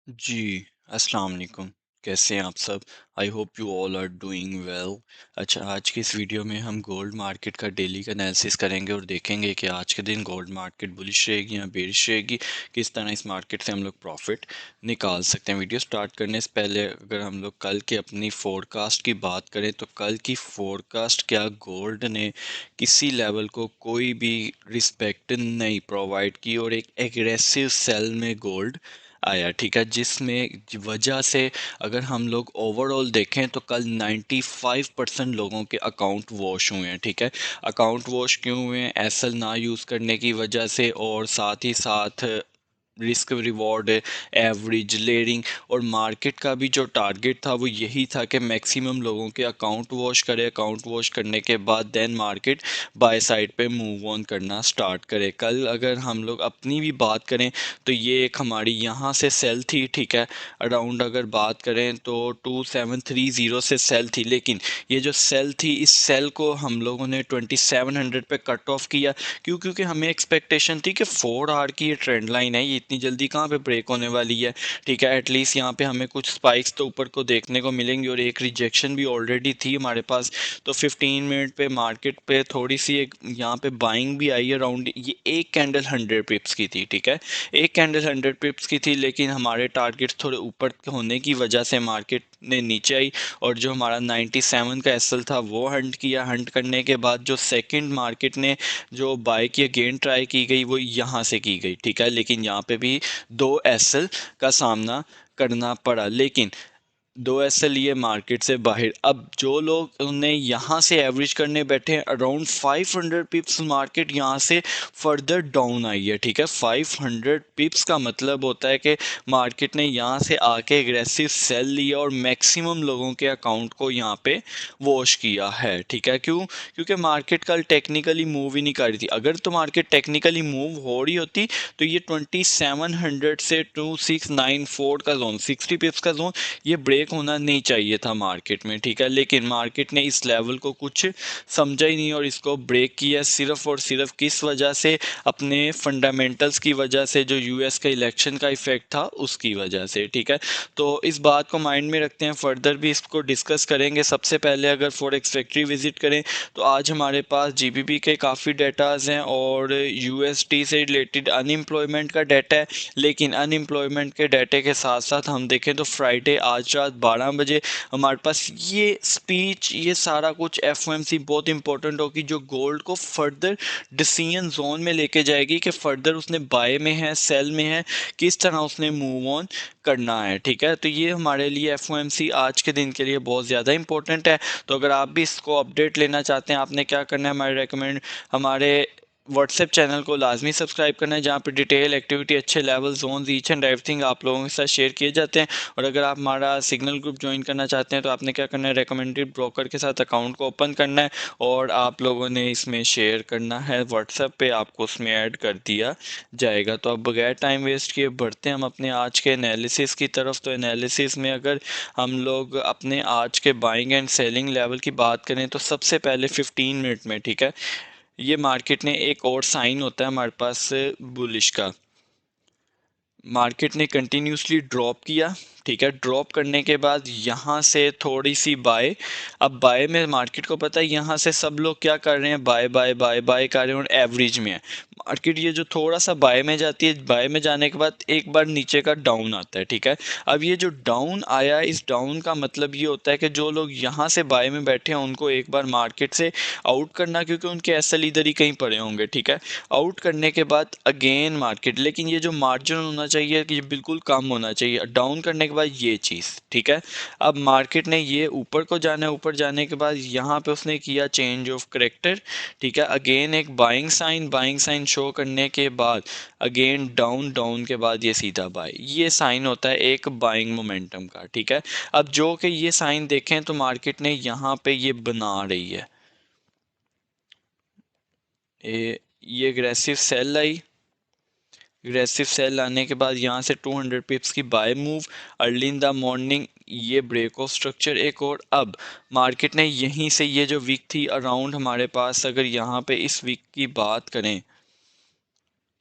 जी, अस्सलाम वालेकुम। कैसे हैं आप सब? I hope you all are doing well. अच्छा, आज की इस वीडियो में हम गोल्ड मार्केट का डेली का एनालिसिस करेंगे और देखेंगे कि आज के दिन गोल्ड मार्केट बुलिश रहेगी या बेरिश रहेगी, किस तरह इस मार्केट से हम लोग प्रॉफिट निकाल सकते हैं। वीडियो स्टार्ट करने से पहले अगर हम लोग कल की अपनी फोरकास्ट की बात करें तो कल की फोरकास्ट क्या गोल्ड ने किसी लेवल को कोई भी रिस्पेक्ट नहीं प्रोवाइड की और एक एग्रेसिव सेल में गोल्ड आया, ठीक है, जिसमें वजह से अगर हम लोग ओवरऑल देखें तो कल 95% लोगों के अकाउंट वॉश हुए हैं, ठीक है। अकाउंट वॉश क्यों हुए हैं? एसएल ना यूज़ करने की वजह से और साथ ही साथ रिस्क रिवॉर्ड एवरेज लेयरिंग और मार्केट का भी जो टारगेट था वो यही था कि मैक्सिमम लोगों के अकाउंट वॉश करे। अकाउंट वॉश करने के बाद देन मार्केट बाय साइड पे मूव ऑन करना स्टार्ट करे। कल अगर हम लोग अपनी भी बात करें तो ये एक हमारी यहाँ से सेल थी, ठीक है। अराउंड अगर बात करें तो 2730 से सेल थी, लेकिन ये जो सेल थी इस सेल को हम लोगों ने 2700 पे कट ऑफ किया। क्योंकि हमें एक्सपेक्टेशन थी कि 4 आवर की ये ट्रेंड लाइन है, ये इतनी जल्दी कहाँ पे ब्रेक होने वाली है, ठीक है। एटलीस्ट यहाँ पे हमें कुछ स्पाइक्स तो ऊपर को देखने को मिलेंगी और एक रिजेक्शन भी ऑलरेडी थी हमारे पास। तो 15 मिनट पे मार्केट पे थोड़ी सी एक यहाँ पे बाइंग भी आई अराउंड, ये एक कैंडल 100 पिप्स की थी, ठीक है। एक कैंडल 100 पिप्स की थी, लेकिन हमारे टारगेट्स थोड़े ऊपर होने की वजह से मार्केट ने नीचे आई और जो हमारा 97 का एसएल था वो हंट किया। हंट करने के बाद जो सेकंड मार्केट ने जो बाय की अगेन ट्राई की गई वो यहाँ से की गई, ठीक है। लेकिन यहाँ पे भी 2 एसएल का सामना करना पड़ा, लेकिन 2 एसएल लिए मार्केट से बाहर। अब जो लोग उन्हें यहाँ से एवरेज करने बैठे हैं अराउंड 500 पिप्स मार्केट यहाँ से फर्दर डाउन आई है, ठीक है। 500 पिप्स का मतलब होता है कि मार्केट ने यहाँ से आके एग्रेसिव सेल लिया और मैक्सिमम लोगों के अकाउंट को यहाँ पे वॉश किया है, ठीक है। क्यों? क्योंकि मार्केट कल टेक्निकली मूव ही नहीं कर रही थी। अगर तो मार्केट टेक्निकली मूव हो रही होती तो ये 2700 से 2694 का जोन, 60 पिप्स का जोन, ये ब्रेक होना नहीं चाहिए था मार्केट में, ठीक है। लेकिन मार्केट ने इस लेवल को कुछ समझा ही नहीं और इसको ब्रेक किया सिर्फ और सिर्फ किस वजह से? अपने फंडामेंटल्स की वजह से, जो यूएस का इलेक्शन का इफेक्ट था उसकी वजह से, ठीक है। तो इस बात को माइंड में रखते हैं, फर्दर भी इसको डिस्कस करेंगे। सबसे पहले अगर फॉरेक्स फैक्ट्री विजिट करें तो आज हमारे पास जीबीपी के काफ़ी डेटाज हैं और यूएसटी से रिलेटेड अनएम्प्लॉयमेंट का डाटा है। लेकिन अनएम्प्लॉयमेंट के डाटे के साथ साथ हम देखें तो फ्राइडे आज रात 12 बजे हमारे पास ये स्पीच, ये सारा कुछ एफओएमसी बहुत इंपॉर्टेंट होगी जो गोल्ड को फर्दर डिसीजन जोन में लेके जाएगी कि फर्दर उसने बाय में है, सेल में है, किस तरह उसने मूव ऑन करना है, ठीक है। तो ये हमारे लिए एफओएमसी आज के दिन के लिए बहुत ज़्यादा इंपॉर्टेंट है। तो अगर आप भी इसको अपडेट लेना चाहते हैं, आपने क्या करना है, हमारे व्हाट्सएप चैनल को लाजमी सब्सक्राइब करना है, जहाँ पे डिटेल एक्टिविटी, अच्छे level, zone, each and everything आप लोगों के साथ शेयर किए जाते हैं। और अगर आप हमारा सिग्नल ग्रुप ज्वाइन करना चाहते हैं तो आपने क्या करना है, रेकमेंडेड ब्रोकर के साथ अकाउंट को ओपन करना है और आप लोगों ने इसमें शेयर करना है। व्हाट्सएप पे आपको उसमें ऐड कर दिया जाएगा। तो अब बगैर टाइम वेस्ट किए बढ़ते हैं हम अपने आज के एनालिसिस की तरफ। तो एनालिसिस में अगर हम लोग अपने आज के बाइंग एंड सेलिंग लेवल की बात करें तो सबसे पहले 15 मिनट में, ठीक है, ये मार्केट ने एक और साइन होता है हमारे पास बुलिश का। मार्केट ने कंटिन्यूसली ड्रॉप किया, ठीक है। ड्रॉप करने के बाद यहाँ से थोड़ी सी बाय। अब बाय में मार्केट को पता है यहाँ से सब लोग क्या कर रहे हैं, बाय बाय बाय बाय कर रहे हैं और एवरेज में है मार्केट। ये जो थोड़ा सा बाय में जाती है, बाय में जाने के बाद एक बार नीचे का डाउन आता है, ठीक है। अब ये जो डाउन आया, इस डाउन का मतलब ये होता है कि जो लोग यहाँ से बाय में बैठे हैं उनको एक बार मार्केट से आउट करना, क्योंकि उनके एसएल इधर ही कहीं पड़े होंगे, ठीक है। आउट करने के बाद अगेन मार्केट, लेकिन ये जो मार्जिन होना चाहिए कि ये बिल्कुल कम होना चाहिए। डाउन करने के बाद ये चीज़, ठीक है। अब मार्केट ने ये ऊपर को जाना है, ऊपर जाने के बाद यहाँ पे उसने किया चेंज ऑफ करेक्टर, ठीक है। अगेन एक बाइंग साइन शो करने के बाद अगेन डाउन, डाउन के बाद ये सीधा बाय, ये साइन होता है एक बाइंग मोमेंटम का, ठीक है। अब जो कि ये साइन देखें तो मार्केट ने यहाँ पे ये बना रही है, ये एग्रेसिव सेल आई। एग्रेसिव सेल आने के बाद यहाँ से 200 पिप्स की buy move early in the morning, ये ब्रेक ऑफ स्ट्रक्चर एक और। अब मार्केट ने यहीं से ये जो वीक थी अराउंड हमारे पास, अगर यहाँ पे इस वीक की बात करें,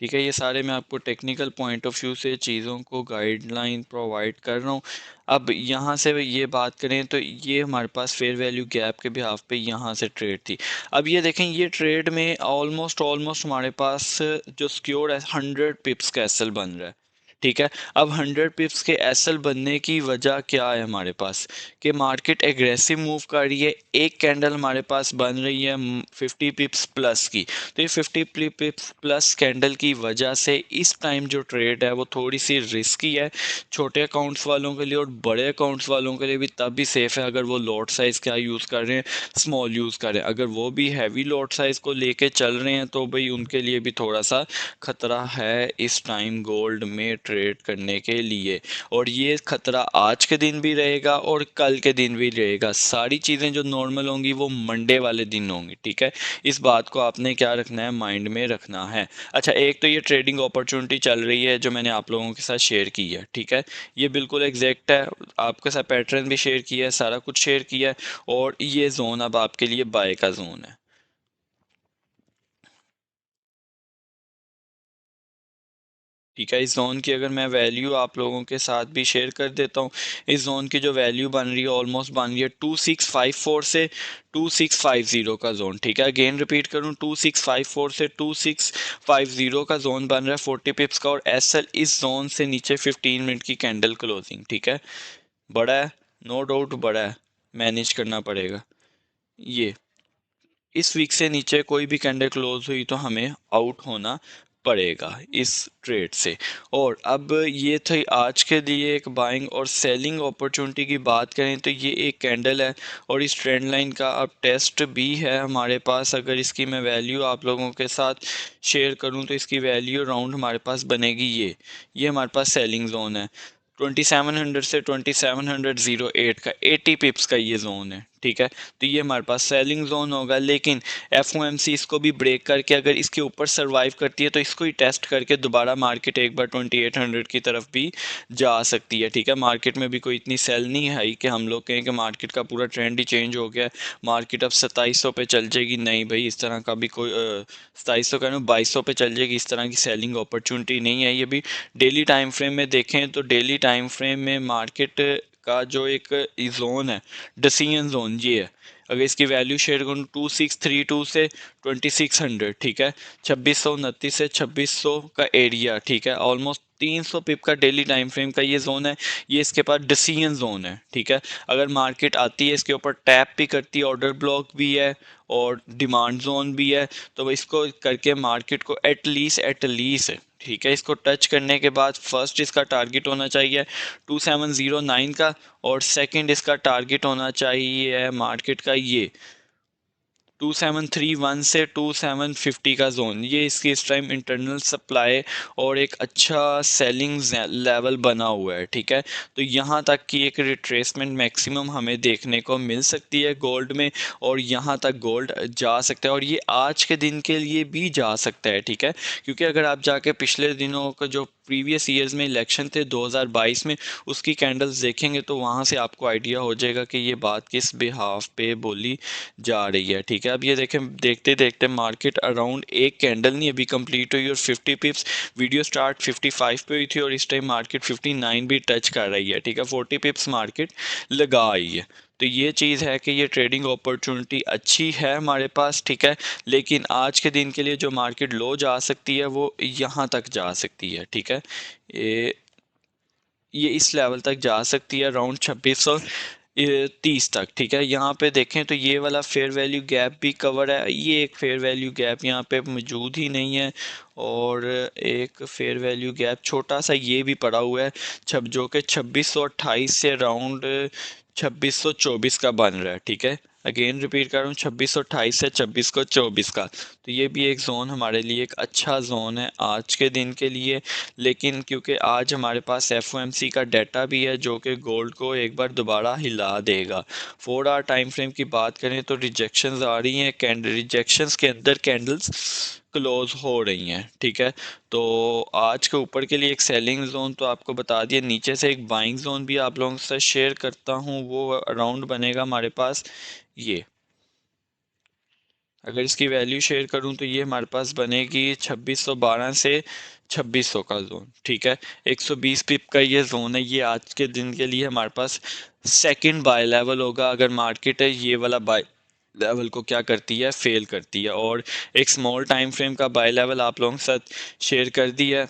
ठीक है, ये सारे मैं आपको टेक्निकल पॉइंट ऑफ व्यू से चीज़ों को गाइडलाइन प्रोवाइड कर रहा हूँ। अब यहाँ से ये बात करें तो ये हमारे पास फेयर वैल्यू गैप के बिहाफ पे यहाँ से ट्रेड थी। अब ये देखें, ये ट्रेड में ऑलमोस्ट ऑलमोस्ट हमारे पास जो सिक्योर है 100 पिप्स का एसएल बन रहा है। ठीक है, अब 100 पिप्स के एसएल बनने की वजह क्या है हमारे पास, कि मार्केट एग्रेसिव मूव कर रही है। एक कैंडल हमारे पास बन रही है 50 पिप्स प्लस की। तो ये 50 पिप्स प्लस कैंडल की वजह से इस टाइम जो ट्रेड है वो थोड़ी सी रिस्की है छोटे अकाउंट्स वालों के लिए, और बड़े अकाउंट्स वालों के लिए भी तब भी सेफ है अगर वो लॉट साइज़ क्या यूज़ कर रहे हैं, स्मॉल यूज़ कर रहे हैं। अगर वो भी हैवी लॉट साइज़ को लेके चल रहे हैं तो भाई उनके लिए भी थोड़ा सा खतरा है इस टाइम गोल्ड में ट्रेड करने के लिए। और ये खतरा आज के दिन भी रहेगा और कल के दिन भी रहेगा। सारी चीज़ें जो नॉर्मल होंगी वो मंडे वाले दिन होंगी। ठीक है, इस बात को आपने क्या रखना है, माइंड में रखना है। अच्छा, एक तो ये ट्रेडिंग अपॉर्चुनिटी चल रही है जो मैंने आप लोगों के साथ शेयर की है। ठीक है, ये बिल्कुल एग्जैक्ट है, आपके साथ पैटर्न भी शेयर किया है, सारा कुछ शेयर किया है। और ये जोन अब आपके लिए बाय का जोन है। ठीक है, इस जोन की अगर मैं वैल्यू आप लोगों के साथ भी शेयर कर देता हूँ। इस जोन की जो वैल्यू बन रही है ऑलमोस्ट बन रही है 2654 से 2650 का जोन। ठीक है, अगेन रिपीट करूँ, 2654 से 2650 का जोन बन रहा है 40 पिप्स का। और एसएल इस जोन से नीचे 15 मिनट की कैंडल क्लोजिंग। ठीक है, बड़ा है, नो डाउट बड़ा है, मैनेज करना पड़ेगा। ये इस वीक से नीचे कोई भी कैंडल क्लोज हुई तो हमें आउट होना पड़ेगा इस ट्रेड से। और अब ये थी आज के लिए एक बाइंग और सेलिंग अपॉर्चुनिटी की बात करें तो ये एक कैंडल है और इस ट्रेंड लाइन का अब टेस्ट भी है हमारे पास। अगर इसकी मैं वैल्यू आप लोगों के साथ शेयर करूं तो इसकी वैल्यू अराउंड हमारे पास बनेगी ये हमारे पास सेलिंग जोन है। 2700 से 2708 का 80 पिप्स का ये जोन है। ठीक है, तो ये हमारे पास सेलिंग जोन होगा। लेकिन एफ इसको भी ब्रेक करके अगर इसके ऊपर सरवाइव करती है तो इसको ही टेस्ट करके दोबारा मार्केट एक बार 2800 की तरफ भी जा सकती है। ठीक है, मार्केट में भी कोई इतनी सेल नहीं है कि हम लोग कहें कि मार्केट का पूरा ट्रेंड ही चेंज हो गया है, मार्केट अब 2700 पे चल जाएगी। नहीं भाई, इस तरह का भी कोई 2700 कह रहा हूँ 2200 पे चल जाएगी, इस तरह की सेलिंग अपॉर्चुनिटी नहीं है। ये भी डेली टाइम फ्रेम में देखें तो डेली टाइम फ्रेम में मार्केट का जो एक जोन है, डिसीजन जोन, ये है। अगर इसकी वैल्यू शेयर करूँ 2632 से 2600, ठीक है, 2629 से 2600 का एरिया। ठीक है, ऑलमोस्ट 300 पिप का डेली टाइम फ्रेम का ये जोन है। ये इसके पास डिसीजन जोन है। ठीक है, अगर मार्केट आती है इसके ऊपर टैप भी करती है, ऑर्डर ब्लॉक भी है और डिमांड जोन भी है, तो इसको करके मार्केट को एटलीस्ट ठीक है, इसको टच करने के बाद फर्स्ट इसका टारगेट होना चाहिए 2709 का, और सेकंड इसका टारगेट होना चाहिए मार्केट का ये 2731 से 2750 का जोन। ये इसकी इस टाइम इंटरनल सप्लाई और एक अच्छा सेलिंग लेवल बना हुआ है। ठीक है, तो यहाँ तक की एक रिट्रेसमेंट मैक्सिमम हमें देखने को मिल सकती है गोल्ड में, और यहाँ तक गोल्ड जा सकता है और ये आज के दिन के लिए भी जा सकता है। ठीक है, क्योंकि अगर आप जाके पिछले दिनों का जो प्रीवियस ईयर्स में इलेक्शन थे 2022 में, उसकी कैंडल्स देखेंगे तो वहाँ से आपको आइडिया हो जाएगा कि ये बात किस बिहाफ पे बोली जा रही है। ठीक है, अब ये देखें, देखते देखते मार्केट अराउंड एक कैंडल नहीं अभी कंप्लीट हुई और 50 पिप्स, वीडियो स्टार्ट 55 पे हुई थी और इस टाइम मार्केट 59 भी टच कर रही है। ठीक है, 40 पिप्स मार्केट लगा आई है। तो ये चीज़ है कि ये ट्रेडिंग अपॉर्चुनिटी अच्छी है हमारे पास। ठीक है, लेकिन आज के दिन के लिए जो मार्केट लो जा सकती है वो यहाँ तक जा सकती है। ठीक है, ये ये इस लेवल तक जा सकती है अराउंड 2630 तक। ठीक है, यहाँ पे देखें तो ये वाला फेयर वैल्यू गैप भी कवर है, ये एक फेयर वैल्यू गैप यहाँ पे मौजूद ही नहीं है, और एक फेयर वैल्यू गैप छोटा सा ये भी पड़ा हुआ है छब जो कि 2628 से अराउंड 2624 का बन रहा है। ठीक है, अगेन रिपीट कर रहा हूँ, 2628 से 2624 का। तो ये भी एक ज़ोन हमारे लिए एक अच्छा ज़ोन है आज के दिन के लिए। लेकिन क्योंकि आज हमारे पास एफओएमसी का डाटा भी है जो कि गोल्ड को एक बार दोबारा हिला देगा। 4 आवर टाइम फ्रेम की बात करें तो रिजेक्शंस आ रही हैं, कैंडल रिजेक्शंस के अंदर कैंडल्स क्लोज हो रही हैं। ठीक है, तो आज के ऊपर के लिए एक सेलिंग जोन तो आपको बता दिया, नीचे से एक बाइंग जोन भी आप लोगों के साथ शेयर करता हूँ। वो अराउंड बनेगा हमारे पास ये अगर इसकी वैल्यू शेयर करूं तो ये हमारे पास बनेगी 2612 से 2600 का जोन। ठीक है, 120 पिप का ये जोन है, ये आज के दिन के लिए हमारे पास सेकंड बाय लेवल होगा। अगर मार्केट है ये वाला बाय लेवल को क्या करती है, फेल करती है। और एक स्मॉल टाइम फ्रेम का बाय लेवल आप लोगों के साथ शेयर कर दिया है।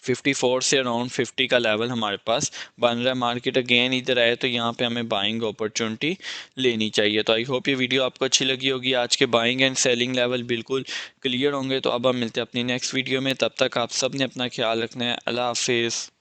54 से अराउंड 50 का लेवल हमारे पास बन रहा है। मार्केट अगेन इधर आए तो यहाँ पे हमें बाइंग अपॉर्चुनिटी लेनी चाहिए। तो आई होप ये वीडियो आपको अच्छी लगी होगी। आज के बाइंग एंड सेलिंग लेवल बिल्कुल क्लियर होंगे। तो अब हम मिलते हैं अपनी नेक्स्ट वीडियो में, तब तक आप सब ने अपना ख्याल रखना है। अल्लाह हाफिज़।